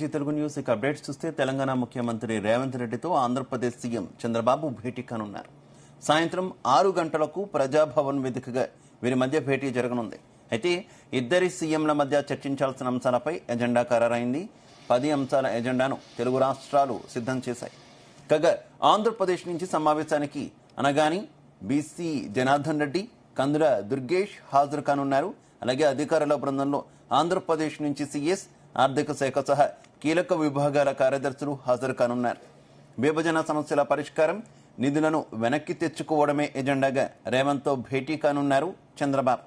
Telugu news ఇక updates చూస్తే తెలంగాణ ముఖ్యమంత్రి రేవంత్ రెడ్డితో ఆంధ్రప్రదేశ్ సీఎం చంద్రబాబు భేటీ కానున్నారు. సాయంత్రం 6 గంటలకు ప్రజాభవన్ వేదికగా వీరి మధ్య భేటీ జరగనుంది. అయితే ఇద్దరి సీఎంల మధ్య చర్చించాల్సిన అంశాలపై ఎజెండా ఖరారైంది. 10 అంశాల ఎజెండాను తెలుగు రాష్ట్రాలు సిద్ధం చేశాయి. కాగా ఆంధ్రప్రదేశ్ నుంచి సమావేశానికి అనగాని బీసీ జనార్దన్ రెడ్డి, కందుల దుర్గేష్ హాజరు కానున్నారు. అలాగే అధికారుల బృందంలో ఆంధ్రప్రదేశ్ నుంచి సీఎస్, ఆర్థిక శాఖ సహా కీలక విభాగాల కార్యదర్శులు హాజరు కానున్నారు. విభజన సమస్యల పరిష్కారం, నిధులను వెనక్కి తెచ్చుకోవడమే ఎజెండాగా రేవంత్తో భేటీ కానున్నారు చంద్రబాబు.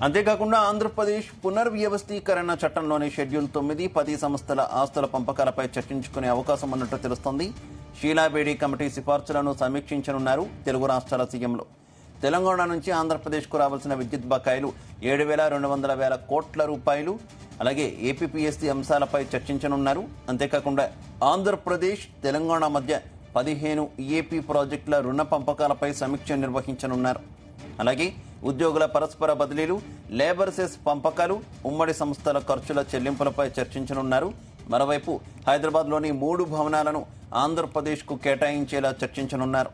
అంతేకాకుండా ఆంధ్రప్రదేశ్ పునర్వ్యవస్థీకరణ చట్టంలోని షెడ్యూల్ 9, 10 సంస్థల ఆస్తుల పంపకాలపై చర్చించుకునే అవకాశం ఉన్నట్టు తెలుస్తోంది. షీలాబేడి కమిటీ సిఫార్సులను సమీక్షించనున్నారు తెలుగు రాష్ట్రాల సీఎంలు. తెలంగాణ నుంచి ఆంధ్రప్రదేశ్కు రావాల్సిన విద్యుత్ బకాయిలు 7,200 కోట్ల రూపాయలు, అలాగే ఏపీపీఎస్సీ అంశాలపై చర్చించనున్నారు. అంతేకాకుండా ఆంధ్రప్రదేశ్, తెలంగాణ మధ్య 15 ఈఏపీ ప్రాజెక్టుల రుణ పంపకాలపై సమీక్ష నిర్వహించనున్నారు. అలాగే ఉద్యోగుల పరస్పర బదిలీలు, లేబర్ సెస్ పంపకాలు, ఉమ్మడి సంస్థల ఖర్చుల చెల్లింపులపై చర్చించనున్నారు. మరోవైపు హైదరాబాద్లోని 3 భవనాలను ఆంధ్రప్రదేశ్కు కేటాయించేలా చర్చించనున్నారు.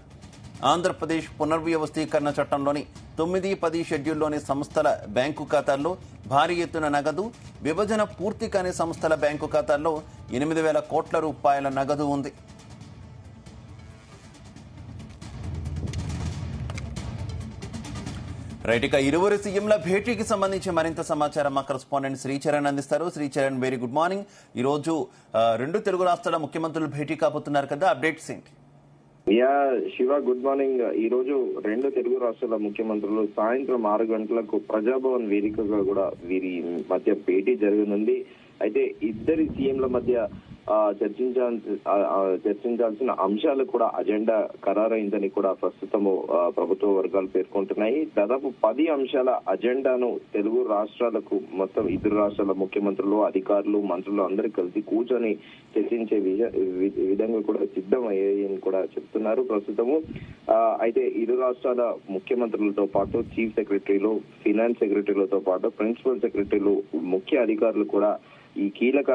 ఆంధ్రప్రదేశ్ పునర్వ్యవస్థీకరణ చట్టంలోని 9, 10 షెడ్యూల్లోని సంస్థల బ్యాంకు ఖాతాల్లో భారీ ఎత్తున నగదు, విభజన పూర్తి కాని సంస్థల బ్యాంకు ఖాతాల్లో 8,000 కోట్ల రూపాయల నగదు ఉంది. రైట్, ఇక ఇరువురు సీఎంల భేటీకి సంబంధించి మరింత సమాచారం మా కరెస్పాండెంట్ శ్రీచరణ్ అందిస్తారు. Sricharan, very good morning. ఈరోజు 2 తెలుగు రాష్ట్రాల ముఖ్యమంత్రులు భేటీ కాబోతున్నారు కదా, అప్డేట్స్ ఏంటి? Shiva, good morning. ఈ రోజు 2 తెలుగు రాష్ట్రాల ముఖ్యమంత్రులు సాయంత్రం 6 గంటలకు ప్రజాభవన్ వేదికగా కూడా వీరి మధ్య భేటీ జరగనుంది. అయితే ఇద్దరి సీఎంల మధ్య చర్చించాల్సిన అంశాలు కూడా అజెండా ఖరారైందని కూడా ప్రస్తుతము ప్రభుత్వ వర్గాలు పేర్కొంటున్నాయి. దాదాపు 10 అంశాల అజెండాను తెలుగు రాష్ట్రాలకు మొత్తం ఇద్దరు రాష్ట్రాల ముఖ్యమంత్రులు, అధికారులు, మంత్రులు అందరూ కలిసి కూర్చొని చర్చించే విధంగా కూడా సిద్ధమయ్యాయని కూడా చెప్తున్నారు ప్రస్తుతము. అయితే ఇరు రాష్ట్రాల ముఖ్యమంత్రులతో పాటు చీఫ్ సెక్రటరీలు, ఫినాన్స్ సెక్రటరీలతో పాటు ప్రిన్సిపల్ సెక్రటరీలు, ముఖ్య అధికారులు కూడా ఈ కీలక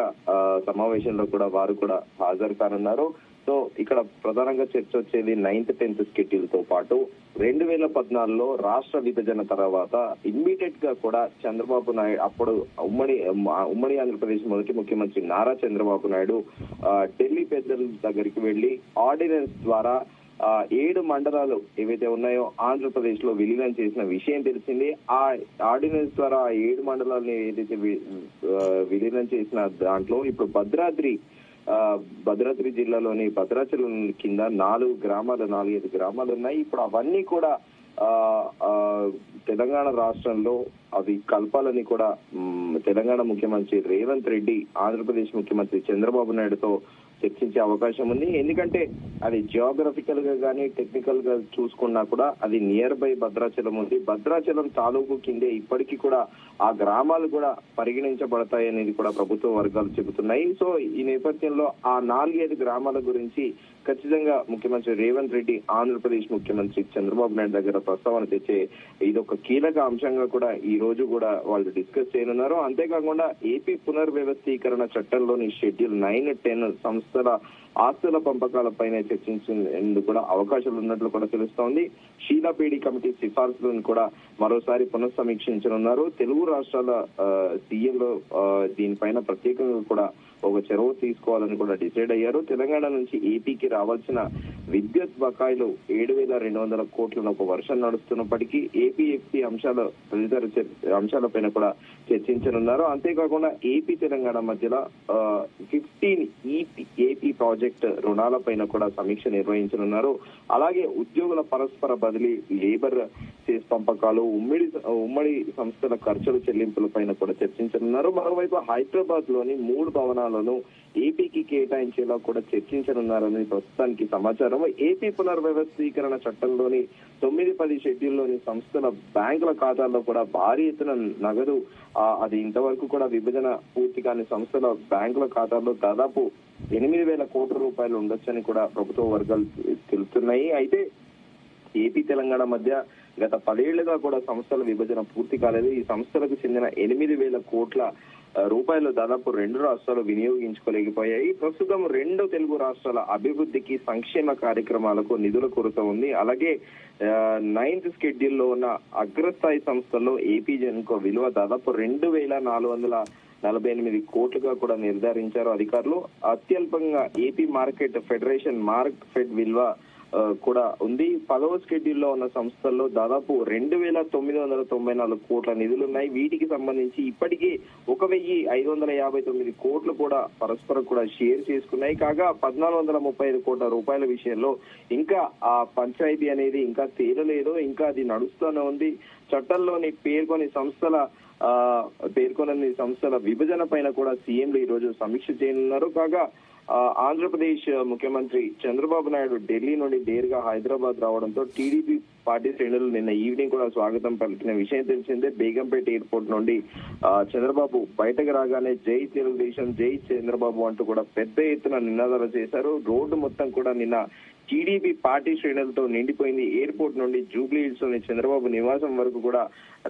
సమావేశంలో కూడా వారు కూడా హాజరు కానున్నారు. సో ఇక్కడ ప్రధానంగా చర్చ వచ్చేది 9th, 10th షెడ్యూల్ తో పాటు 2014లో రాష్ట్ర విభజన తర్వాత ఇమ్మీడియట్ గా కూడా చంద్రబాబు నాయుడు, అప్పుడు ఉమ్మడి ఆంధ్రప్రదేశ్ మొదటి ముఖ్యమంత్రి నారా చంద్రబాబు నాయుడు ఢిల్లీ పెద్దల దగ్గరికి వెళ్లి ఆర్డినెన్స్ ద్వారా 7 మండలాలు ఏవైతే ఉన్నాయో ఆంధ్రప్రదేశ్ లో విలీనం చేసిన విషయం తెలిసింది. ఆ ఆర్డినెన్స్ ద్వారా 7 మండలాలని ఏదైతే విలీనం చేసిన దాంట్లో ఇప్పుడు భద్రాద్రి జిల్లాలోని భద్రాచలం కింద 4 గ్రామాలు, 4-5 గ్రామాలు ఉన్నాయి. ఇప్పుడు అవన్నీ కూడా తెలంగాణ రాష్ట్రంలో అవి కల్పాలని కూడా తెలంగాణ ముఖ్యమంత్రి రేవంత్ రెడ్డి ఆంధ్రప్రదేశ్ ముఖ్యమంత్రి చంద్రబాబు నాయుడుతో చర్చించే అవకాశం ఉంది. ఎందుకంటే అది జియోగ్రఫికల్ గా కానీ టెక్నికల్ గా చూసుకున్నా కూడా అది నియర్ బై భద్రాచలం ఉంది. భద్రాచలం తాలూకు కిందే ఇప్పటికీ కూడా ఆ గ్రామాలు కూడా పరిగణించబడతాయి అనేది కూడా ప్రభుత్వ వర్గాలు చెబుతున్నాయి. సో ఈ నేపథ్యంలో ఆ 4-5 గ్రామాల గురించి ఖచ్చితంగా ముఖ్యమంత్రి రేవంత్ రెడ్డి ఆంధ్రప్రదేశ్ ముఖ్యమంత్రి చంద్రబాబు నాయుడు దగ్గర ప్రస్తావన తెచ్చే ఇదొక కీలక అంశంగా కూడా ఈ రోజు కూడా వాళ్ళు డిస్కస్ చేయనున్నారు. అంతేకాకుండా ఏపీ పునర్వ్యవస్థీకరణ చట్టంలోని షెడ్యూల్ 9, 10 సంస్థల ఆస్తుల పంపకాలపైన చర్చించేందుకు కూడా అవకాశాలు ఉన్నట్లు కూడా తెలుస్తోంది. షీలాబేడి కమిటీ సిఫార్సులను కూడా మరోసారి పునఃసమీక్షించనున్నారు. తెలుగు రాష్ట్రాల సీఎంలు దీనిపైన ప్రత్యేకంగా కూడా ఒక చొరవ తీసుకోవాలని కూడా డిసైడ్ అయ్యారు. తెలంగాణ నుంచి ఏపీకి రావాల్సిన విద్యుత్ బకాయిలు 7,200 కోట్లను ఒక వర్షం నడుస్తున్నప్పటికీ ఏపీఎఫ్సీ తదితర అంశాలపైన కూడా చర్చించనున్నారు. అంతేకాకుండా ఏపీ తెలంగాణ మధ్యలో 15 ఏపీ ప్రాజెక్ట్ రుణాలపైన కూడా సమీక్ష నిర్వహించనున్నారు. అలాగే ఉద్యోగుల పరస్పర బదిలీ, లేబర్ సెస్ పంపకాలు, ఉమ్మడి సంస్థల ఖర్చుల చెల్లింపులపైన కూడా చర్చించనున్నారు. మరోవైపు హైదరాబాద్ లోని 3 భవనాలను ఏపీకి కేటాయించేలా కూడా చర్చించనున్నారని ప్రస్తుతానికి సమాచారం. ఏపీ పునర్వ్యవస్థీకరణ చట్టంలోని 9, 10 షెడ్యూల్లోని సంస్థల బ్యాంకుల ఖాతాల్లో కూడా భారీ ఎత్తున నగదు, అది ఇంతవరకు కూడా విభజన పూర్తి కాని సంస్థల బ్యాంకుల ఖాతాల్లో దాదాపు 8,000 కోట్ల రూపాయలు ఉండొచ్చని కూడా ప్రభుత్వ వర్గాలు తెలుస్తున్నాయి. అయితే ఏపీ తెలంగాణ మధ్య గత 10 ఏళ్లుగా కూడా సంస్థల విభజన పూర్తి కాలేదు. ఈ సంస్థలకు చెందిన 8,000 కోట్ల రూపాయలు దాదాపు 2 రాష్ట్రాలు వినియోగించుకోలేకపోయాయి. ప్రస్తుతం 2 తెలుగు రాష్ట్రాల అభివృద్ధికి, సంక్షేమ కార్యక్రమాలకు నిధుల కొరత ఉంది. అలాగే 9th షెడ్యూల్లో ఉన్న అగ్రస్థాయి సంస్థల్లో ఏపీ జెన్కో విలువ దాదాపు 2,448 కోట్లుగా కూడా నిర్ధారించారు అధికారులు. అత్యల్పంగా ఏపీ మార్కెట్ ఫెడరేషన్ మార్కెట్ విలువ కూడా ఉంది. 10వ షెడ్యూల్లో ఉన్న సంస్థల్లో దాదాపు 2,994 కోట్ల నిధులున్నాయి. వీటికి సంబంధించి ఇప్పటికీ 1,559 కోట్లు కూడా పరస్పరం కూడా షేర్ చేసుకున్నాయి. కాగా 1,435 కోట్ల రూపాయల విషయంలో ఇంకా ఆ పంచాయతీ అనేది ఇంకా తేలలేదు, ఇంకా అది నడుస్తూనే ఉంది. చట్టంలోని పేర్కొని సంస్థల విభజన పైన కూడా సీఎంలు ఈ రోజు సమీక్ష చేయనున్నారు. కాగా ఆంధ్రప్రదేశ్ ముఖ్యమంత్రి చంద్రబాబు నాయుడు ఢిల్లీ నుండి నేరుగా హైదరాబాద్ రావడంతో టీడీపీ పార్టీ శ్రేణులు నిన్న ఈవినింగ్ కూడా స్వాగతం పలికిన విషయం తెలిసిందే. బేగంపేట ఎయిర్పోర్ట్ నుండి చంద్రబాబు బయటకు రాగానే జై తెలుగుదేశం, జై చంద్రబాబు అంటూ కూడా పెద్ద ఎత్తున నినాదాలు చేశారు. రోడ్డు మొత్తం కూడా నిన్న టీడీపీ పార్టీ శ్రేణులతో నిండిపోయింది. ఎయిర్పోర్ట్ నుండి జూబ్లీ హిల్స్ లోని చంద్రబాబు నివాసం వరకు కూడా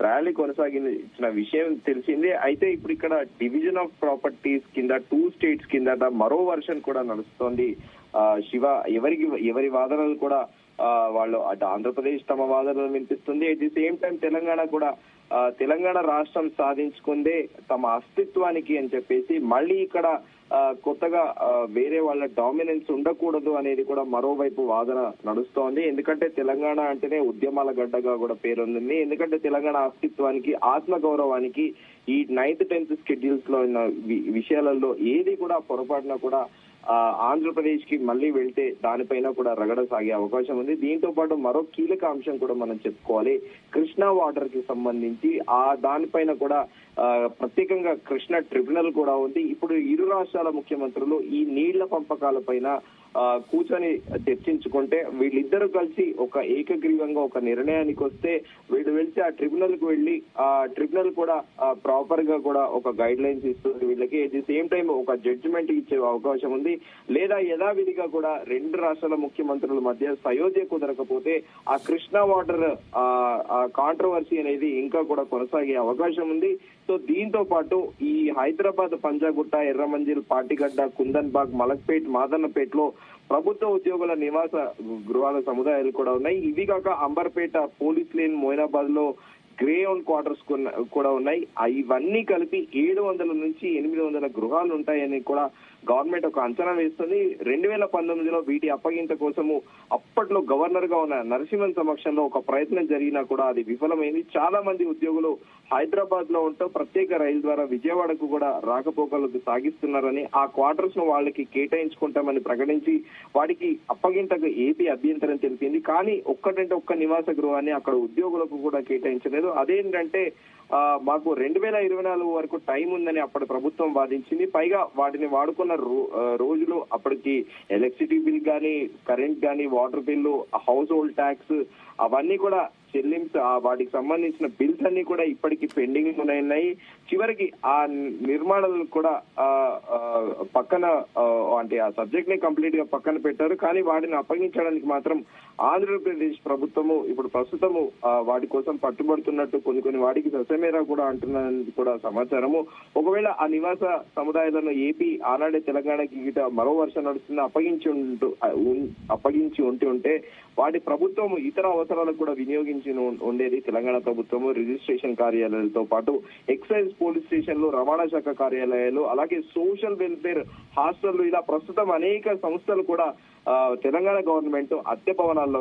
ర్యాలీ కొనసాగించిన విషయం తెలిసిందే. అయితే ఇప్పుడు ఇక్కడ డివిజన్ ఆఫ్ ప్రాపర్టీస్ కింద 2 స్టేట్స్ కింద మరో వర్షన్ కూడా నడుస్తోంది. శివ ఎవరి వాదనలు కూడా వాళ్ళు అటు ఆంధ్రప్రదేశ్ తమ వాదనలు వినిపిస్తుంది. At the same time Telangana కూడా తెలంగాణ రాష్ట్రం సాధించుకుందే తమ అస్తిత్వానికి అని చెప్పేసి మళ్ళీ ఇక్కడ కొత్తగా వేరే వాళ్ళ డామినెన్స్ ఉండకూడదు అనేది కూడా మరోవైపు వాదన నడుస్తోంది. ఎందుకంటే తెలంగాణ అంటేనే ఉద్యమాల గడ్డగా కూడా పేరొందింది. ఎందుకంటే తెలంగాణ అస్తిత్వానికి, ఆత్మ గౌరవానికి ఈ 9th 10th షెడ్యూల్స్ లో ఉన్న విషయాలలో ఏది కూడా పొరపాటున కూడా ఆంధ్రప్రదేశ్ కి మళ్ళీ వెళ్తే దానిపైన కూడా రగడ సాగే అవకాశం ఉంది. దీంతో పాటు మరో కీలక అంశం కూడా మనం చెప్పుకోవాలి. కృష్ణా వాటర్ కి సంబంధించి దానిపైన కూడా ప్రత్యేకంగా కృష్ణ ట్రిబ్యునల్ కూడా ఉంది. ఇప్పుడు ఇరు రాష్ట్రాల ముఖ్యమంత్రులు ఈ నీళ్ల పంపకాల పైన కూర్చొని చర్చించుకుంటే వీళ్ళిద్దరూ కలిసి ఒక ఏకగ్రీవంగా ఒక నిర్ణయానికి వస్తే వీళ్ళు వెళ్తే ఆ ట్రిబ్యునల్ కు వెళ్లి ఆ ట్రిబ్యునల్ కూడా ప్రాపర్ గా కూడా ఒక గైడ్ లైన్స్ ఇస్తుంది వీళ్ళకి. అట్ ది సేమ్ టైం ఒక జడ్జిమెంట్ ఇచ్చే అవకాశం ఉంది. లేదా యథావిధిగా కూడా 2 రాష్ట్రాల ముఖ్యమంత్రుల మధ్య సయోధ్య కుదరకపోతే ఆ కృష్ణా వాటర్ కాంట్రవర్సీ అనేది ఇంకా కూడా కొనసాగే అవకాశం ఉంది. సో దీంతో పాటు ఈ హైదరాబాద్, పంజాగుట్ట, ఎర్రమంజిల్, పాటిగడ్డ, కుందన్బాగ్, మలక్పేట్, మాదన్నపేటలో ప్రభుత్వ ఉద్యోగుల నివాస గృహాల సముదాయాలు కూడా ఉన్నాయి. ఇవి కాక అంబర్పేట, పోలీస్ లేన్, మోయినాబాద్ లో గ్రే ఓన్ క్వార్టర్స్ కూడా ఉన్నాయి. ఇవన్నీ కలిపి 700 నుంచి 800 గృహాలు ఉంటాయని కూడా గవర్నమెంట్ ఒక అంచనా వేస్తుంది. 2019లో వీటి అప్పగింత కోసము అప్పట్లో గవర్నర్ గా ఉన్న నరసింహన్ సమక్షంలో ఒక ప్రయత్నం జరిగినా కూడా అది విఫలమైంది. చాలా మంది ఉద్యోగులు హైదరాబాద్ లో ఉంటూ ప్రత్యేక రైలు ద్వారా విజయవాడకు కూడా రాకపోకలు సాగిస్తున్నారని, ఆ క్వార్టర్స్ ను వాళ్ళకి కేటాయించుకుంటామని ప్రకటించి వాటికి అప్పగింతకు ఏపీ అభ్యంతరం తెలిపింది. కానీ ఒక్క నివాస గృహాన్ని అక్కడ ఉద్యోగులకు కూడా కేటాయించలేదు. అదేంటంటే మాకు 2024 వరకు టైం ఉందని అప్పటి ప్రభుత్వం వాదించింది. పైగా వాటిని వాడుకున్న రోజులు అప్పటికి ఎలక్ట్రిసిటీ బిల్ గానీ, కరెంట్ గానీ, water bill, house hold tax అవన్నీ కూడా వాటికి సంబంధించిన బిల్స్ అన్ని కూడా ఇప్పటికీ పెండింగ్ ఉన్నాయి. చివరికి ఆ నిర్మాణాలు కూడా పక్కన అంటే ఆ సబ్జెక్ట్ ని కంప్లీట్ గా పక్కన పెట్టారు. కానీ వాటిని అప్పగించడానికి మాత్రం ఆంధ్రప్రదేశ్ ప్రభుత్వము ఇప్పుడు ప్రస్తుతము వాటి కోసం పట్టుబడుతున్నట్టు కొన్ని వాటికి ససమేరా కూడా అంటున్నది కూడా సమాచారము. ఒకవేళ ఆ నివాస సముదాయాలను ఏపీ ఆనాడే తెలంగాణకి గిట మరో వర్షం నడుస్తుంది అప్పగించి ఉంటే వాటి ప్రభుత్వం ఇతర అవసరాలకు కూడా వినియోగించి ఉండేది. తెలంగాణ ప్రభుత్వము రిజిస్ట్రేషన్ కార్యాలయాలతో పాటు ఎక్సైజ్, పోలీస్ స్టేషన్లు, రవాణా శాఖ కార్యాలయాలు, అలాగే సోషల్ వెల్ఫేర్ హాస్టళ్లు, ఇలా ప్రస్తుతం అనేక సంస్థలు కూడా తెలంగాణ గవర్నమెంట్ అద్దె భవనాల్లో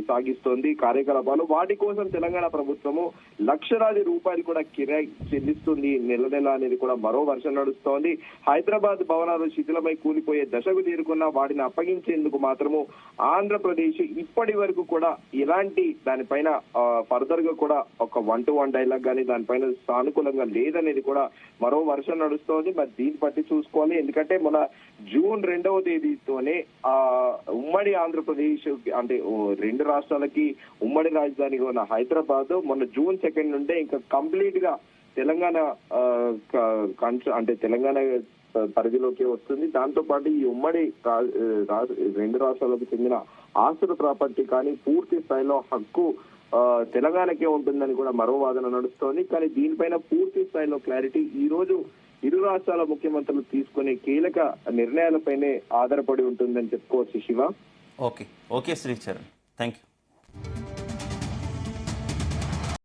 సాగిస్తోంది కార్యకలాపాలు. వాటి కోసం తెలంగాణ ప్రభుత్వము లక్షలాది రూపాయలు కూడా కిరాయి చెల్లిస్తుంది నెల అనేది కూడా మరో వర్షం నడుస్తోంది. హైదరాబాద్ భవనాలు శిథిలమై కూలిపోయే దశకు చేరుకున్న వాటిని అప్పగించేందుకు మాత్రము ఆంధ్రప్రదేశ్ ఇప్పటి వరకు కూడా ఎలాంటి దానిపైన ఫర్దర్ గా కూడా ఒక 1-to-1 డైలాగ్ గానీ దానిపైన సానుకూలంగా లేదనేది కూడా మరో వర్షం నడుస్తోంది. మరి దీన్ని బట్టి చూసుకోవాలి. ఎందుకంటే మన జూన్ 2వ తేదీతోనే ఉమ్మడి ఆంధ్రప్రదేశ్ అంటే 2 రాష్ట్రాలకి ఉమ్మడి రాజధానిగా ఉన్న హైదరాబాద్ మొన్న జూన్ 2 నుండే ఇంకా కంప్లీట్ గా తెలంగాణ అంటే తెలంగాణ పరిధిలోకి వస్తుంది. దాంతో పాటు ఈ ఉమ్మడి 2 రాష్ట్రాలకు చెందిన ఆస్తుల ప్రాపర్టీ కానీ పూర్తి స్థాయిలో హక్కు తెలంగాణకే ఉంటుందని కూడా మరో వాదన నడుస్తోంది. కానీ దీనిపైన పూర్తి స్థాయిలో క్లారిటీ ఈ రోజు ఇరు రాష్ట్రాల ముఖ్యమంత్రులు తీసుకునే కీలక నిర్ణయాలపైనే ఆధారపడి ఉంటుందని చెప్పుకోవచ్చు Shiva. Okay Sricharan, thank you.